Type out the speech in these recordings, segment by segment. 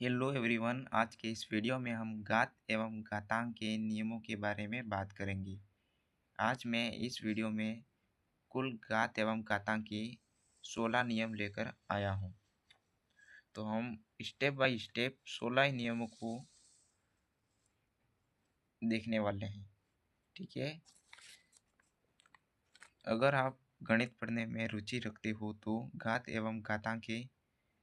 Hello everyone. आज के इस वीडियो में हम घात एवं घातांक के नियमों के बारे में बात करेंगे। आज मैं इस वीडियो में कुल घात एवं घातांक के 16 नियम लेकर आया हूं। तो हम स्टेप बाय स्टेप 16 नियमों को देखने वाले हैं। ठीक है। अगर आप गणित पढ़ने में रुचि रखते हो तो घात एवं घातांक के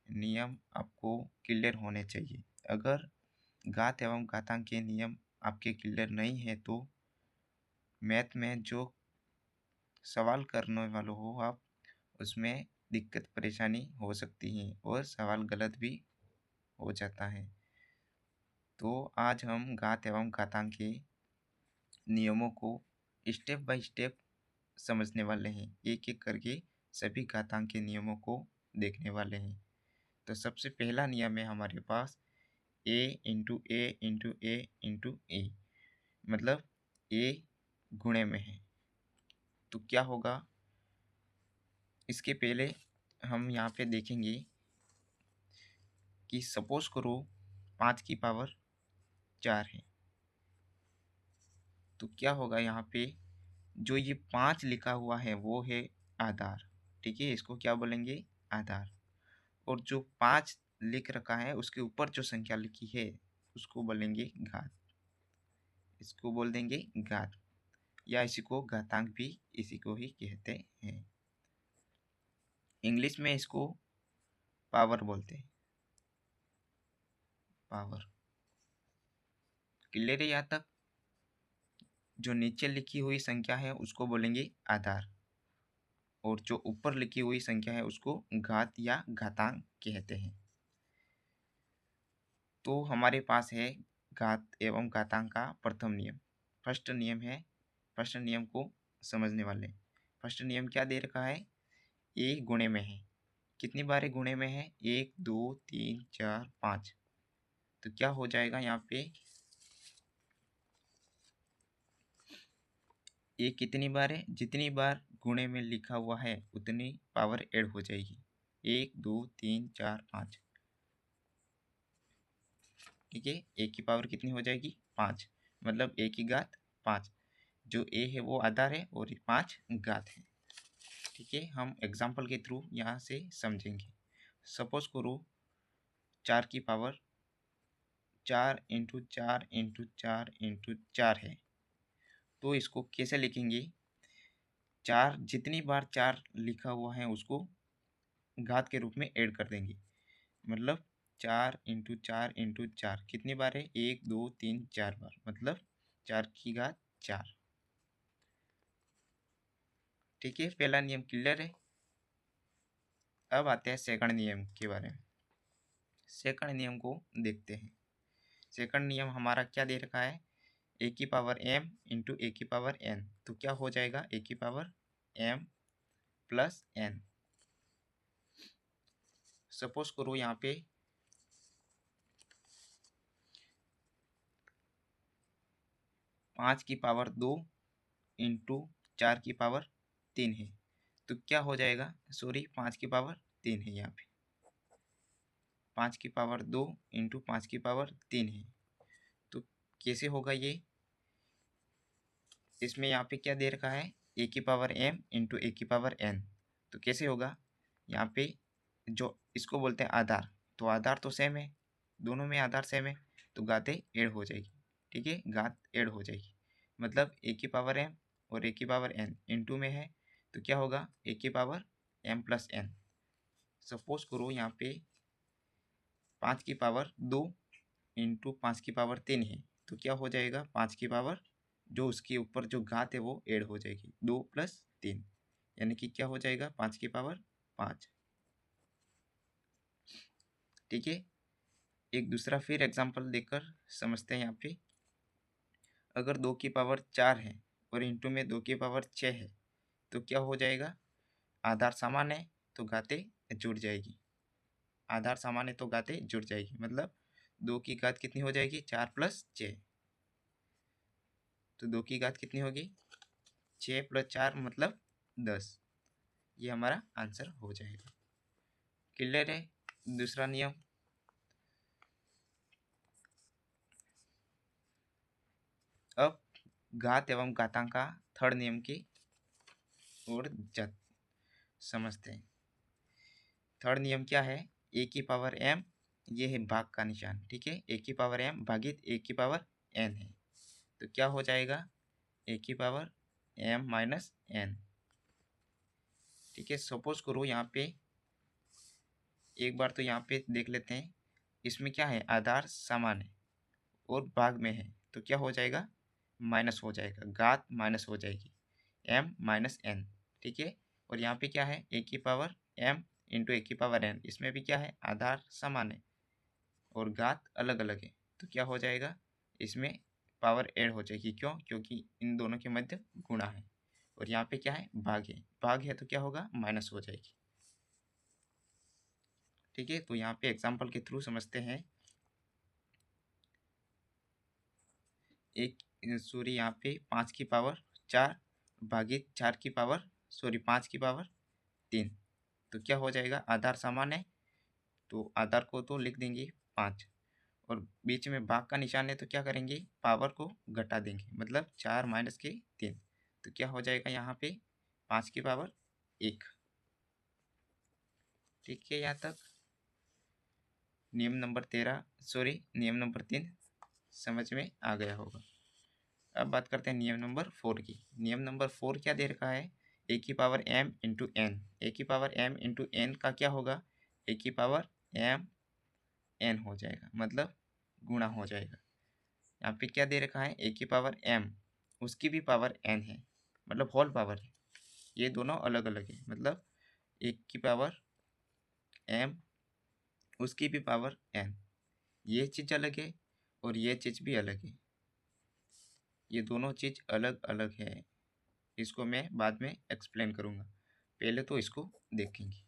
नियम आपको क्लियर होने चाहिए। अगर घात एवं घातांक के नियम आपके क्लियर नहीं है तो मैथ में जो सवाल करने वाले हो आप, उसमें दिक्कत परेशानी हो सकती है और सवाल गलत भी हो जाता है। तो आज हम घात एवं घातांक के नियमों को स्टेप बाय स्टेप समझने वाले हैं। एक एक करके सभी घातांक के नियमों को देखने वाले हैं। तो सबसे पहला नियम है हमारे पास ए इंटू ए इंटू ए इंटू ए, मतलब ए गुणे में है। तो क्या होगा, इसके पहले हम यहाँ पे देखेंगे कि सपोज करो 5 की पावर 4 है। तो क्या होगा, यहाँ पे जो ये 5 लिखा हुआ है वो है आधार। ठीक है, इसको क्या बोलेंगे, आधार। और जो 5 लिख रखा है उसके ऊपर जो संख्या लिखी है उसको बोलेंगे घात। इसको बोल देंगे घात, या इसी को घातांक भी इसी को ही कहते हैं। इंग्लिश में इसको पावर बोलते हैं, पावर। क्लियर है यहाँ तक। जो नीचे लिखी हुई संख्या है उसको बोलेंगे आधार, और जो ऊपर लिखी हुई संख्या है उसको घात या घातांक कहते हैं। तो हमारे पास है घात एवं घातांक का प्रथम नियम। फर्स्ट नियम है, फर्स्ट नियम को समझने वाले। फर्स्ट नियम क्या दे रखा है, ए गुणे में है। कितनी बार गुणे में है, 1 2 3 4 5। तो क्या हो जाएगा यहाँ पे, ये कितनी बार है, जितनी बार गुणे में लिखा हुआ है उतनी पावर ऐड हो जाएगी। 1 2 3 4 5। ठीक है, ए की पावर कितनी हो जाएगी, 5, मतलब ए की घात 5। जो ए है वो आधार है और 5 घात है। ठीक है, हम एग्जाम्पल के थ्रू यहाँ से समझेंगे। सपोज करो 4 की पावर 4 इंटू 4 इंटू 4 इंटू 4 है। तो इसको कैसे लिखेंगे, 4 जितनी बार 4 लिखा हुआ है उसको घात के रूप में ऐड कर देंगे। मतलब 4 इंटू 4 इंटू 4 कितनी बार है, 1 2 3 4 बार, मतलब 4 की घात 4। ठीक है, पहला नियम क्लियर है। अब आते हैं सेकंड नियम के बारे में। सेकंड नियम को देखते हैं। सेकंड नियम हमारा क्या दे रखा है, ए की पावर m इंटू ए की पावर n। तो क्या हो जाएगा, ए की power m plus n। Suppose करो यहाँ पे 5 की पावर 2 इंटू 4 की पावर 3 है। तो क्या हो जाएगा, सॉरी 5 की पावर 3 है यहाँ पे। 5 की पावर 2 इंटू 5 की पावर 3 है। तो कैसे होगा ये, इसमें यहाँ पे क्या दे रखा है, ए की पावर m इंटू ए की पावर n। तो कैसे होगा, यहाँ पे जो इसको बोलते हैं आधार, तो आधार तो सेम है, दोनों में आधार सेम है, तो घातें ऐड हो जाएगी। ठीक है, घात ऐड हो जाएगी, मतलब ए की पावर m और ए की पावर n इंटू में है। तो क्या होगा, ए की power m plus n। Suppose करो यहाँ पे 5 की पावर 2 इंटू 5 की पावर 3 है। तो क्या हो जाएगा, 5 की पावर जो उसके ऊपर जो घात है वो ऐड हो जाएगी, 2 प्लस 3, यानी कि क्या हो जाएगा, 5 की पावर 5। ठीक है, एक दूसरा फिर एग्जांपल देकर समझते हैं। यहाँ पे अगर 2 की पावर 4 है और इंटू में 2 की पावर 6 है, तो क्या हो जाएगा, आधार समान है तो घातें जुड़ जाएगी। आधार समान है तो घातें जुड़ जाएगी, मतलब 2 की घात कितनी हो जाएगी, 4 प्लस 6। तो 2 की घात कितनी होगी, 6 प्लस 4 मतलब 10। ये हमारा आंसर हो जाएगा। क्लियर है। दूसरा नियम, अब घात एवं घातांक का थर्ड नियम की ओर समझते हैं। थर्ड नियम क्या है? ए की पावर m, ये है भाग का निशान, ठीक है। ए की पावर m भागित ए की पावर n है, तो क्या हो जाएगा? ए की पावर m माइनस n, ठीक है। सपोज करो यहाँ पे एक बार तो यहाँ पे देख लेते हैं, इसमें क्या है? आधार समान है और भाग में है, तो क्या हो जाएगा? माइनस हो जाएगा, घात माइनस हो जाएगी, m माइनस n, ठीक है। और यहाँ पे क्या है? ए की पावर m इंटू ए की पावर n, इसमें भी क्या है? आधार समान है और घात अलग अलग है, तो क्या हो जाएगा? इसमें पावर ऐड हो जाएगी, क्यों? क्योंकि इन दोनों के मध्य गुणा है और यहाँ पे क्या है? भाग है, भाग है तो क्या होगा? माइनस हो जाएगी, ठीक है। तो यहाँ पे एग्जाम्पल के थ्रू समझते हैं। एक सॉरी यहाँ पे 5 की पावर 4 भागित 4 की पावर 5 की पावर 3, तो क्या हो जाएगा? आधार समान है तो आधार को तो लिख देंगे 5 और बीच में भाग का निशान है, तो क्या करेंगे? पावर को घटा देंगे, मतलब 4 माइनस के 3, तो क्या हो जाएगा यहाँ पे? 5 की पावर 1, ठीक है। यहाँ तक नियम नंबर 3 समझ में आ गया होगा। अब बात करते हैं नियम नंबर 4 की। नियम नंबर 4 क्या दे रखा है? ए की पावर m इंटू एन, ए की पावर m इंटू एन का क्या होगा? ए की पावर m n हो जाएगा, मतलब गुणा हो जाएगा। यहाँ पे क्या दे रखा है? ए की पावर m, उसकी भी पावर n है, मतलब होल पावर है, ये दोनों अलग अलग है, मतलब एक की पावर m उसकी भी पावर n, ये चीज़ अलग है और ये चीज़ भी अलग है, ये दोनों चीज़ अलग अलग है। इसको मैं बाद में एक्सप्लेन करूँगा, पहले तो इसको देखेंगे।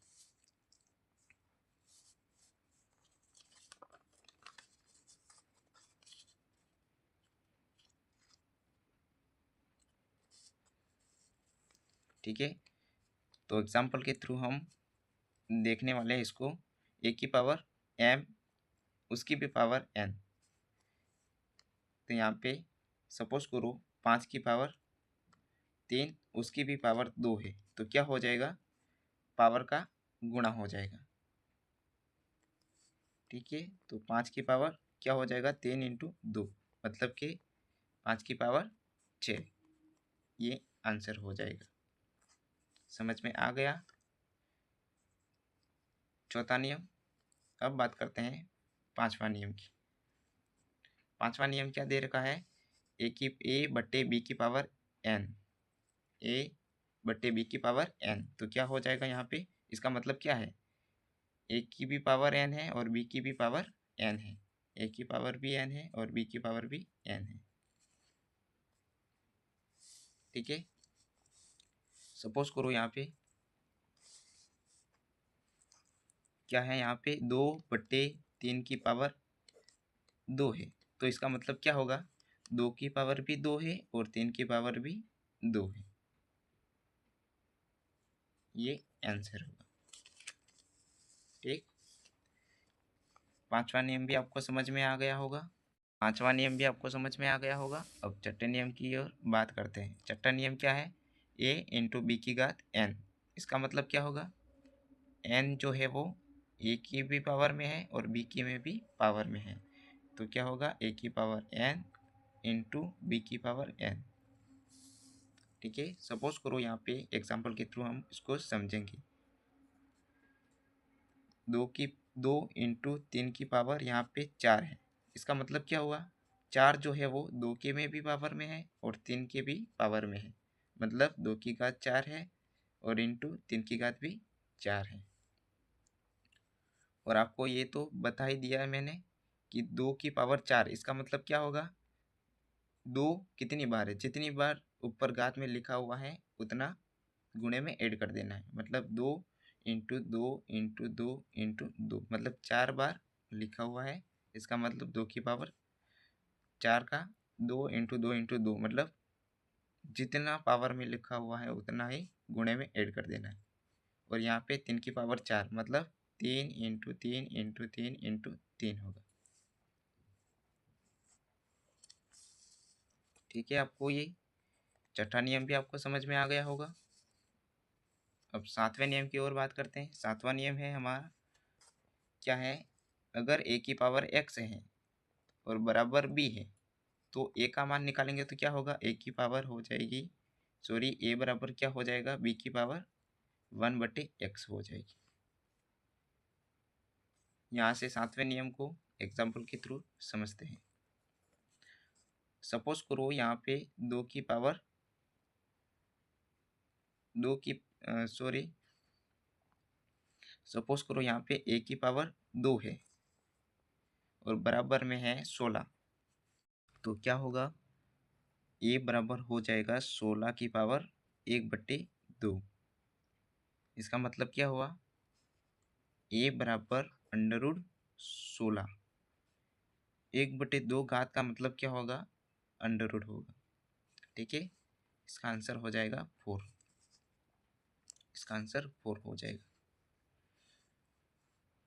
ठीक है, तो एग्जाम्पल के थ्रू हम देखने वाले हैं इसको। ए की पावर m उसकी भी पावर n, तो यहाँ पे सपोज करो 5 की पावर 3 उसकी भी पावर 2 है, तो क्या हो जाएगा? पावर का गुणा हो जाएगा, ठीक है। तो 5 की पावर क्या हो जाएगा? 3 इंटू 2, मतलब कि 5 की पावर 6, ये आंसर हो जाएगा। समझ में आ गया चौथा नियम। अब बात करते हैं पांचवा नियम की। पांचवा नियम क्या दे रखा है? ए बट्टे बी की पावर n, ए बट्टे बी की पावर n, तो क्या हो जाएगा यहाँ पे? इसका मतलब क्या है? ए की भी पावर n है और बी की भी पावर n है, ए की पावर भी n है और बी की पावर भी n है, ठीक है। सपोज करो यहाँ पे क्या है? यहाँ पे 2/3 की पावर 2 है, तो इसका मतलब क्या होगा? 2 की पावर भी 2 है और 3 की पावर भी 2 है, ये आंसर होगा, ठीक। पांचवा नियम भी आपको समझ में आ गया होगा। अब छठे नियम की ओर बात करते हैं। छठा नियम क्या है? a इंटू बी की घात n, इसका मतलब क्या होगा? n जो है वो a की भी पावर में है और b की में भी पावर में है, तो क्या होगा? a की पावर n इंटू बी की पावर n, ठीक है। सपोज करो यहाँ पे एग्जाम्पल के थ्रू हम इसको समझेंगे। 2 इंटू 3 की पावर यहाँ पे 4 है, इसका मतलब क्या हुआ? 4 जो है वो 2 के में भी पावर में है और 3 के भी पावर में है, मतलब 2 की घात 4 है और इंटू 3 की घात भी 4 है। और आपको ये तो बता ही दिया है मैंने कि 2 की पावर 4, इसका मतलब क्या होगा? 2 कितनी बार है? जितनी बार ऊपर घात में लिखा हुआ है उतना गुणे में ऐड कर देना है, मतलब 2 इंटू 2 इंटू 2 इंटू 2, मतलब 4 बार लिखा हुआ है, इसका मतलब 2 की पावर 4 का 2 इंटू 2 इंटू 2, मतलब जितना पावर में लिखा हुआ है उतना ही गुणे में ऐड कर देना है। और यहाँ पे 3 की पावर 4, मतलब 3 इंटू 3 इंटू 3 इंटू 3 होगा, ठीक है, आपको ये छठा नियम भी आपको समझ में आ गया होगा। अब सातवें नियम की ओर बात करते हैं। सातवां नियम है हमारा, क्या है, अगर ए की पावर एक्स है और बराबर बी है तो ए का मान निकालेंगे तो क्या होगा, ए की पावर हो जाएगी, सॉरी, ए बराबर क्या हो जाएगा, बी की पावर 1/x हो जाएगी। यहाँ से सातवें नियम को एग्जाम्पल के थ्रू समझते हैं। सपोज करो यहाँ पे दो की सॉरी सपोज करो यहाँ पे ए की पावर 2 है और बराबर में है 16, तो क्या होगा, ए बराबर हो जाएगा 16 की पावर 1/2। इसका मतलब क्या हुआ, ए बराबर √16, 1/2 घात का मतलब क्या होगा, √ होगा। ठीक है, इसका आंसर हो जाएगा 4। इसका आंसर 4 हो जाएगा।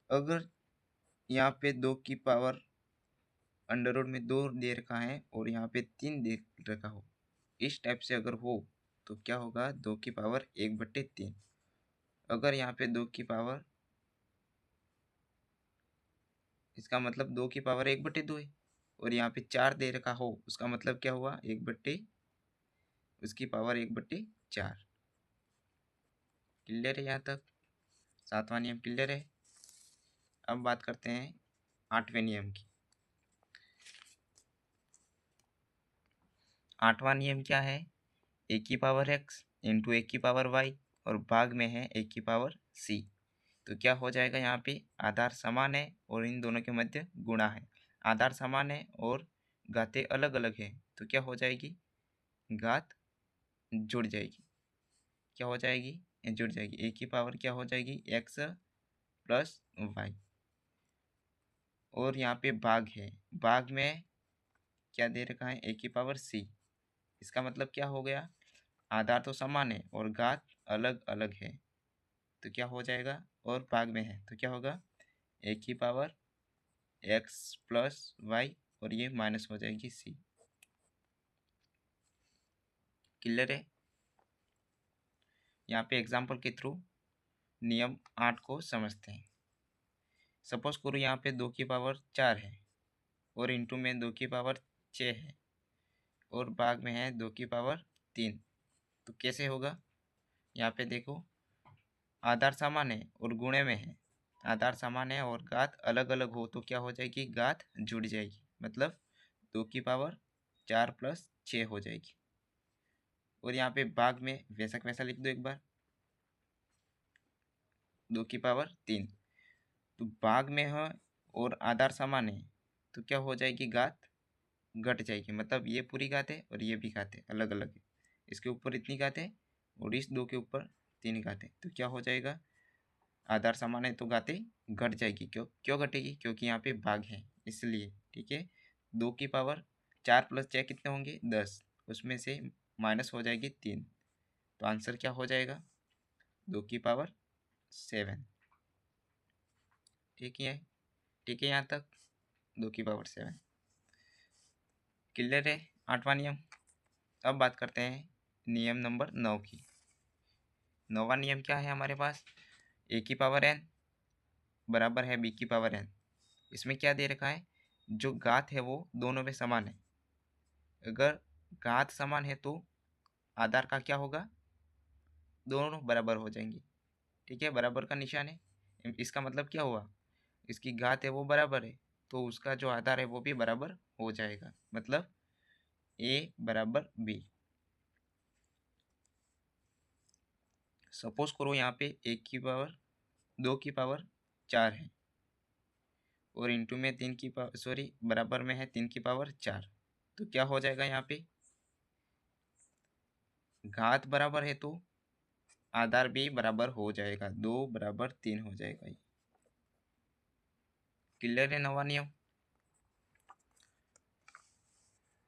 अगर यहाँ पे 2 की पावर √ में 2 दे रखा है और यहाँ पे 3 दे रखा हो, इस टाइप से अगर हो तो क्या होगा, 2 की पावर 1/3। अगर यहाँ पे 2 की पावर, इसका मतलब 2 की पावर 1/2 है और यहाँ पे 4 दे रखा हो, उसका मतलब क्या हुआ, उसकी पावर 1/4। क्लियर है यहाँ तक? सातवां नियम क्लियर है। अब बात करते हैं आठवें नियम की। आठवां नियम क्या है, ए की पावर x इंटू ए की पावर y और भाग में है ए की पावर c। तो क्या हो जाएगा, यहाँ पे आधार समान है और इन दोनों के मध्य गुणा है। आधार समान है और घातें अलग अलग है तो क्या हो जाएगी, घात जुड़ जाएगी। क्या हो जाएगी, जुड़ जाएगी। ए की पावर क्या हो जाएगी, x प्लस y, और यहाँ पे भाग है, भाग में क्या दे रखा है, ए की पावर c। इसका मतलब क्या हो गया, आधार तो समान है और घात अलग अलग है तो क्या हो जाएगा, और भाग में है तो क्या होगा, ए की पावर x प्लस y और ये माइनस हो जाएगी c। क्लियर है? यहाँ पे एग्जाम्पल के थ्रू नियम 8 को समझते हैं। सपोज करो यहाँ पे 2 की पावर 4 है और इंटू में 2 की पावर 6 है और भाग में है 2 की पावर 3। तो कैसे होगा, यहाँ पे देखो, आधार समान है और गुणे में है, आधार समान है और घात अलग अलग हो तो क्या हो जाएगी, घात जुड़ जाएगी, मतलब 2 की पावर 4 प्लस 6 हो जाएगी। और यहाँ पे भाग में वैसा वैसा लिख दो एक बार, 2 की पावर 3। तो भाग में है और आधार समान है तो क्या हो जाएगी, घात घट जाएगी, मतलब ये पूरी घात है और ये भी घात है, अलग अलग है। इसके ऊपर इतनी घात है और इस 2 के ऊपर 3 घात है तो क्या हो जाएगा, आधार समान है तो घातें घट जाएगी। क्यों क्यों घटेगी, क्योंकि यहाँ पे भाग है इसलिए। ठीक है, 2 की पावर 4 प्लस 6 कितने होंगे, 10, उसमें से माइनस हो जाएगी 3, तो आंसर क्या हो जाएगा, 2 की पावर 7। ठीक है, ठीक है यहाँ तक, 2 की पावर 7। क्लियर है आठवां नियम? अब बात करते हैं नियम नंबर 9 की। 9वां नियम क्या है हमारे पास, ए की पावर n बराबर है बी की पावर n। इसमें क्या दे रखा है, जो घात है वो दोनों में समान है। अगर घात समान है तो आधार का क्या होगा, दोनों बराबर हो जाएंगे। ठीक है, बराबर का निशान है, इसका मतलब क्या हुआ, इसकी घात है वो बराबर है तो उसका जो आधार है वो भी बराबर हो जाएगा, मतलब ए बराबर बी। सपोज करो यहाँ पे 1 की पावर 2 की पावर 4 है और इंटू में 3 की पावर, सॉरी, बराबर में है 3 की पावर 4। तो क्या हो जाएगा, यहाँ पे घात बराबर है तो आधार भी बराबर हो जाएगा, 2 बराबर 3 हो जाएगा। क्लियर है 9वां नियम?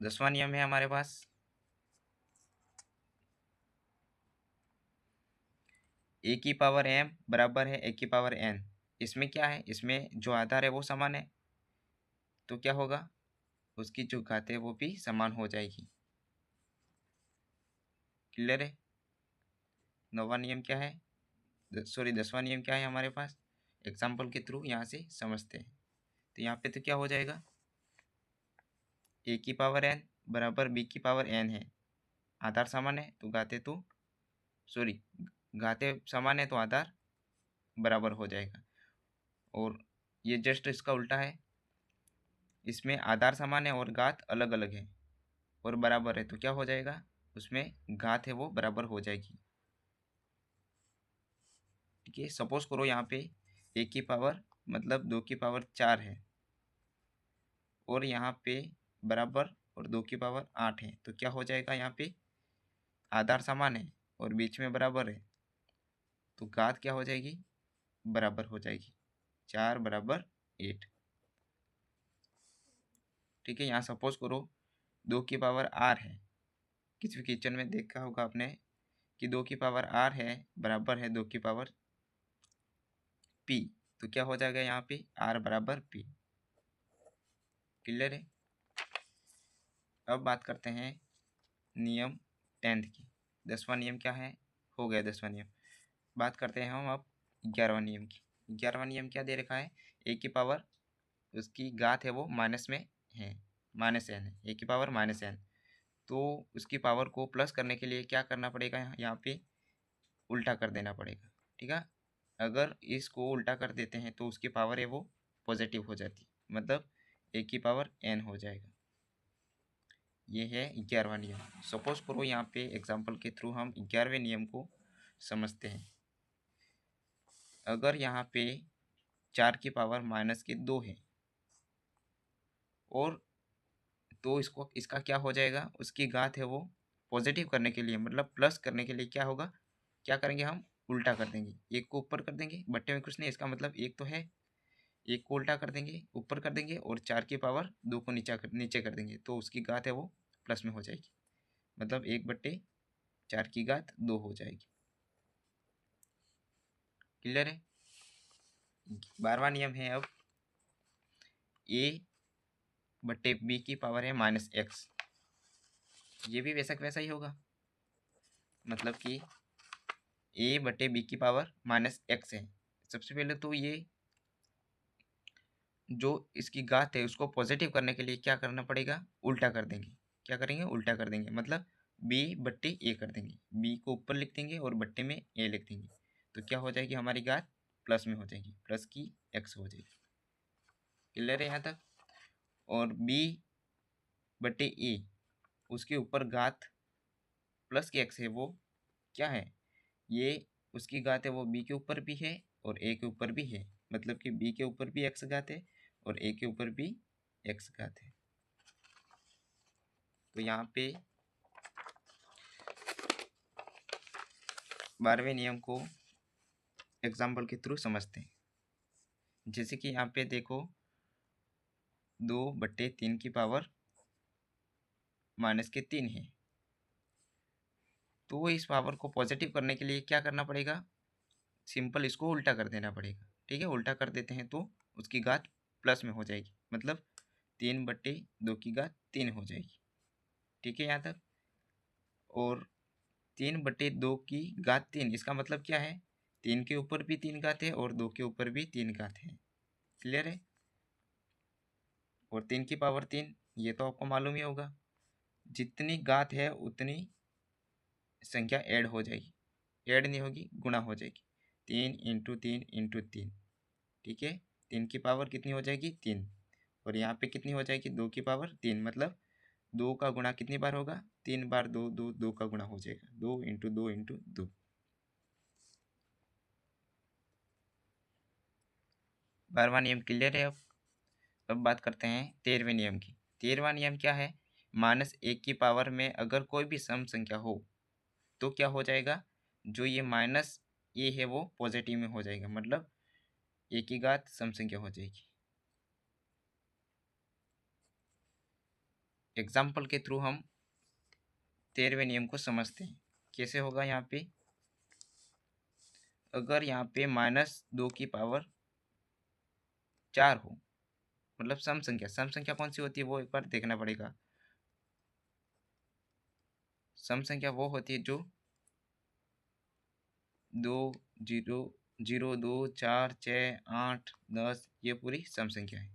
10वां नियम है हमारे पास, ए की पावर m बराबर है ए की पावर n। इसमें क्या है, इसमें जो आधार है वो समान है तो क्या होगा, उसकी जो घात है वो भी समान हो जाएगी। क्लियर है? 9वां नियम क्या है, सॉरी 10वां नियम क्या है हमारे पास, एग्जाम्पल के थ्रू यहाँ से समझते हैं। तो यहाँ पे तो क्या हो जाएगा, ए की पावर एन बराबर बी की पावर एन है, आधार समान है तो घाते तो सॉरी घाते समान है तो आधार बराबर हो जाएगा। और ये जस्ट इसका उल्टा है, इसमें आधार समान है और घात अलग अलग है और बराबर है तो क्या हो जाएगा, उसमें घात है वो बराबर हो जाएगी। ठीक है, सपोज करो यहाँ पे ए की पावर मतलब 2 की पावर 4 है और यहाँ पे बराबर और 2 की पावर 8 है, तो क्या हो जाएगा, यहाँ पे आधार समान है और बीच में बराबर है तो घात क्या हो जाएगी, बराबर हो जाएगी, 4 बराबर 8। ठीक है, यहाँ सपोज करो 2 की पावर आर है, किसी किचन में देखा होगा आपने कि 2 की पावर आर है बराबर है 2 की पावर पी, तो क्या हो जाएगा यहाँ पे आर बराबर पी। क्लियर है? अब बात करते हैं नियम 10th की। 10वां नियम क्या है, हो गया 10वां नियम। बात करते हैं हम अब 11वां नियम की। 11वां नियम क्या दे रखा है, ए की पावर उसकी घात है वो माइनस में है, माइनस एन है, ए की पावर माइनस एन, तो उसकी पावर को प्लस करने के लिए क्या करना पड़ेगा, यहाँ पे उल्टा कर देना पड़ेगा। ठीक है, अगर इसको उल्टा कर देते हैं तो उसकी पावर है वो पॉजिटिव हो जाती, मतलब ए की पावर एन हो जाएगा। ये है 11वां नियम। सपोज करो यहाँ पे एग्जांपल के थ्रू हम 11वें नियम को समझते हैं। अगर यहाँ पे 4 की पावर माइनस के 2 है और तो इसको इसका क्या हो जाएगा, उसकी घात है वो पॉजिटिव करने के लिए मतलब प्लस करने के लिए क्या होगा, क्या करेंगे हम उल्टा कर देंगे, एक को ऊपर कर देंगे, बट्टे में कुछ नहीं, इसका मतलब एक तो है, एक को उल्टा कर देंगे ऊपर कर देंगे और 4 की पावर 2 को नीचे कर देंगे तो उसकी घात है वो प्लस में हो जाएगी, मतलब 1/4 की घात 2 हो जाएगी। क्लियर है? 12वां नियम है अब ए बट्टे बी की पावर है माइनस एक्स, ये भी वैसा वैसा ही होगा, मतलब कि ए बटे बी की पावर माइनस एक्स है। सबसे पहले तो ये जो इसकी घात है उसको पॉजिटिव करने के लिए क्या करना पड़ेगा, उल्टा कर देंगे। क्या करेंगे, उल्टा कर देंगे, मतलब बी बट्टे ए कर देंगे, बी को ऊपर लिख देंगे और बट्टे में ए लिख देंगे, तो क्या हो जाएगी हमारी घात प्लस में हो जाएगी, प्लस की एक्स हो जाएगी। क्लियर है यहाँ तक? और बी बटे ए उसके ऊपर घात प्लस की एक्स है वो क्या है, ये उसकी घात है वो बी के ऊपर भी है और ए के ऊपर भी है, मतलब कि बी के ऊपर भी एक्स घात है और ए के ऊपर भी एक्स घात है। तो यहाँ पे 12वें नियम को एग्जाम्पल के थ्रू समझते हैं। जैसे कि यहाँ पे देखो 2/3 की पावर माइनस के 3 है, तो इस पावर को पॉजिटिव करने के लिए क्या करना पड़ेगा, सिंपल इसको उल्टा कर देना पड़ेगा। ठीक है, उल्टा कर देते हैं तो उसकी घात प्लस में हो जाएगी, मतलब 3/2 की घात 3 हो जाएगी। ठीक है यहाँ तक? और 3/2 की घात 3 इसका मतलब क्या है, 3 के ऊपर भी 3 घात है और 2 के ऊपर भी 3 घात है। क्लियर है? और 3 की पावर 3 ये तो आपको मालूम ही होगा, जितनी घात है उतनी संख्या ऐड हो जाएगी, ऐड नहीं होगी गुणा हो जाएगी, 3 × 3 × 3। ठीक है, 3 की पावर कितनी हो जाएगी 3 और यहाँ पे कितनी हो जाएगी 2 की पावर 3, मतलब 2 का गुणा कितनी बार होगा, 3 बार, 2 2 2 का गुणा हो जाएगा, 2 × 2 × 2। 12वां नियम क्लियर है? अब बात करते हैं 13वें नियम की। 13वां नियम क्या है, -1 की पावर में अगर कोई भी सम संख्या हो तो क्या हो जाएगा, जो ये माइनस ए है वो पॉजिटिव में हो जाएगा, मतलब ए की घात सम संख्या हो जाएगी। एग्जाम्पल के थ्रू हम 13वें नियम को समझते हैं। कैसे होगा यहाँ पे, अगर यहाँ पे -2 की पावर 4 हो, मतलब सम संख्या, सम संख्या कौन सी होती है वो एक बार देखना पड़ेगा। सम संख्या वो होती है जो 2 0 0 2 4 6 8 10 ये पूरी सम संख्या है।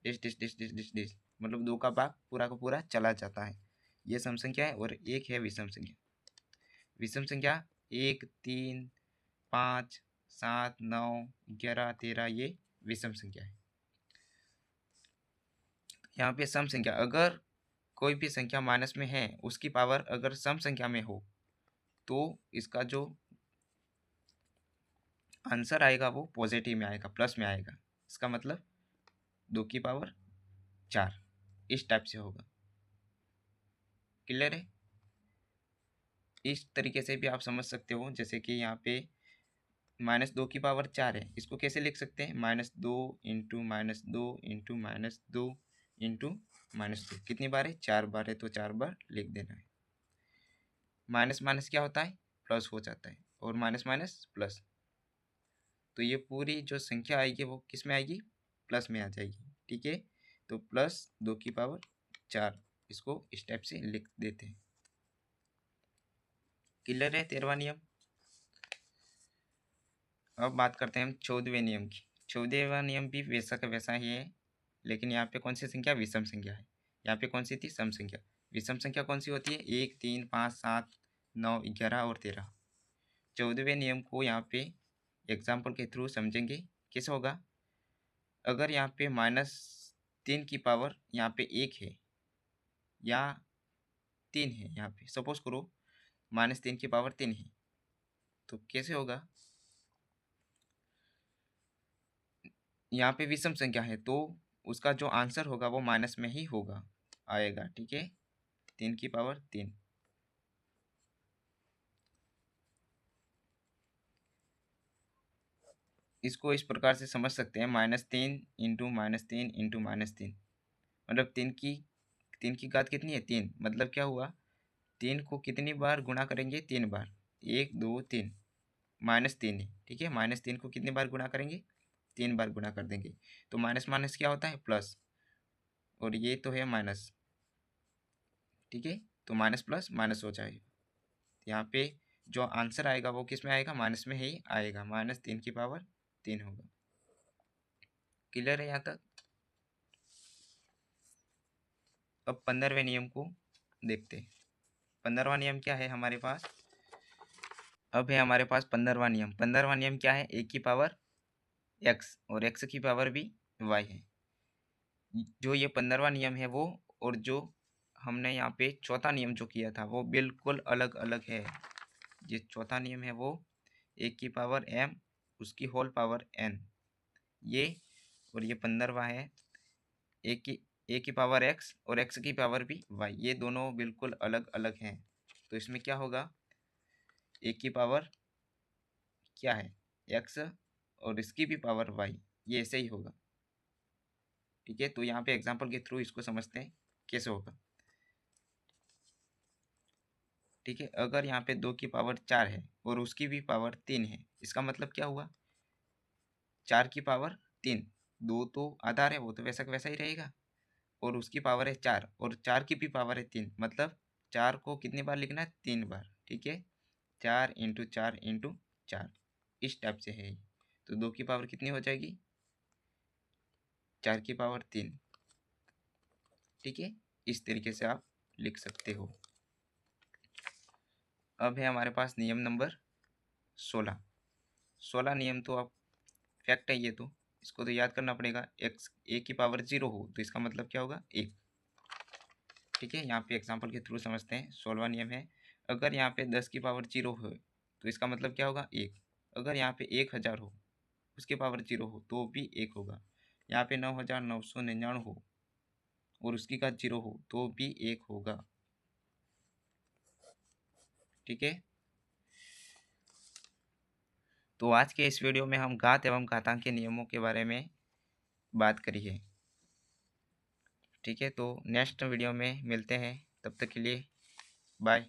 Dish dish dish dish dish dish मतलब 2 का भाग पूरा का पूरा चला जाता है, ये सम संख्या है। और एक है विषम संख्या। विषम संख्या 1 3 5 7 9 11 13 ये विषम संख्या है। यहाँ पे सम संख्या, अगर कोई भी संख्या माइनस में है उसकी पावर अगर सम संख्या में हो तो इसका जो आंसर आएगा वो पॉजिटिव में आएगा, प्लस में आएगा। इसका मतलब 2 की पावर 4 इस टाइप से होगा। क्लियर है? इस तरीके से भी आप समझ सकते हो, जैसे कि यहाँ पे -2 की पावर 4 है, इसको कैसे लिख सकते हैं? -2 इंटू -2 इंटू -2 इंटू -2। कितनी बार है? 4 बार है, तो 4 बार लिख देना है। माइनस माइनस क्या होता है? प्लस हो जाता है, और माइनस माइनस प्लस। तो ये पूरी जो संख्या आएगी वो किस में आएगी? प्लस में आ जाएगी। ठीक है, तो +2 की पावर 4 इसको इस टाइप से लिख देते हैं। क्लियर है 13वां नियम? अब बात करते हैं हम 14वें नियम की। 14वां नियम भी वैसा का वैसा ही है, लेकिन यहाँ पे कौन सी संख्या? विषम संख्या है। यहाँ पे कौन सी थी? सम संख्या। विषम संख्या कौन सी होती है? 1 3 5 7 9 11 और 13। 14वें नियम को यहाँ पे एग्जाम्पल के थ्रू समझेंगे। कैसे होगा? अगर यहाँ पे -3 की पावर यहाँ पे 1 है या 3 है, यहाँ पे सपोज करो -3 की पावर 3 है, तो कैसे होगा? यहाँ पे विषम संख्या है तो उसका जो आंसर होगा वो माइनस में ही होगा, आएगा। ठीक है, 3 की पावर 3। इसको इस प्रकार से समझ सकते हैं, -3 इंटू -3 इंटू -3 मतलब 3 की घात कितनी है? 3। मतलब क्या हुआ? 3 को कितनी बार गुणा करेंगे? 3 बार। 1 2 3 -3 है। ठीक है, -3 को कितनी बार गुणा करेंगे? 3 बार गुणा कर देंगे। तो माइनस माइनस क्या होता है? प्लस, और ये तो है माइनस। ठीक है, तो माइनस प्लस माइनस हो जाएगा। यहाँ पे जो आंसर आएगा वो किस में आएगा? माइनस में ही आएगा। -3 की पावर 3 होगा। क्लियर है यहाँ तक? अब 15वें नियम को देखते हैं। 15वां नियम क्या है हमारे पास? अब है हमारे पास 15वां नियम। 15वां नियम क्या है? एक की पावर x और x की पावर भी y है। जो ये 15वां नियम है वो, और जो हमने यहाँ पे चौथा नियम जो किया था वो बिल्कुल अलग अलग है। ये चौथा नियम है वो एक की पावर m उसकी होल पावर n, ये। और ये 15वां है एक की पावर x और x की पावर भी y, ये दोनों बिल्कुल अलग अलग हैं। तो इसमें क्या होगा? एक की पावर क्या है? x और इसकी भी पावर y, ये ऐसे ही होगा। ठीक है, तो यहाँ पे एग्जाम्पल के थ्रू इसको समझते हैं कैसे होगा। ठीक है, अगर यहाँ पे 2 की पावर 4 है और उसकी भी पावर 3 है, इसका मतलब क्या हुआ? 4 की पावर 3, 2 तो आधार है, वो तो वैसा का वैसा ही रहेगा, और उसकी पावर है 4 और 4 की भी पावर है 3, मतलब 4 को कितनी बार लिखना है? 3 बार। ठीक है, 4 इंटू 4 इंटू 4 इस टाइप से है। तो 2 की पावर कितनी हो जाएगी? 4 की पावर 3। ठीक है, इस तरीके से आप लिख सकते हो। अब है हमारे पास नियम नंबर 16। 16 नियम तो आप फैक्ट है, ये तो इसको तो याद करना पड़ेगा। एक्स ए की पावर 0 हो तो इसका मतलब क्या होगा? 1। ठीक है, यहाँ पे एग्जांपल के थ्रू समझते हैं। 16वां नियम है, अगर यहाँ पे 10 की पावर 0 हो तो इसका मतलब क्या होगा? 1। अगर यहाँ पे 1000 हो उसके पावर 0 हो तो भी 1 होगा। यहाँ पे 9999 हो और उसकी घात 0 हो तो भी 1 होगा। ठीक है, तो आज के इस वीडियो में हम घात एवं घातांक के नियमों के बारे में बात करी है। ठीक है, तो नेक्स्ट वीडियो में मिलते हैं, तब तक के लिए बाय।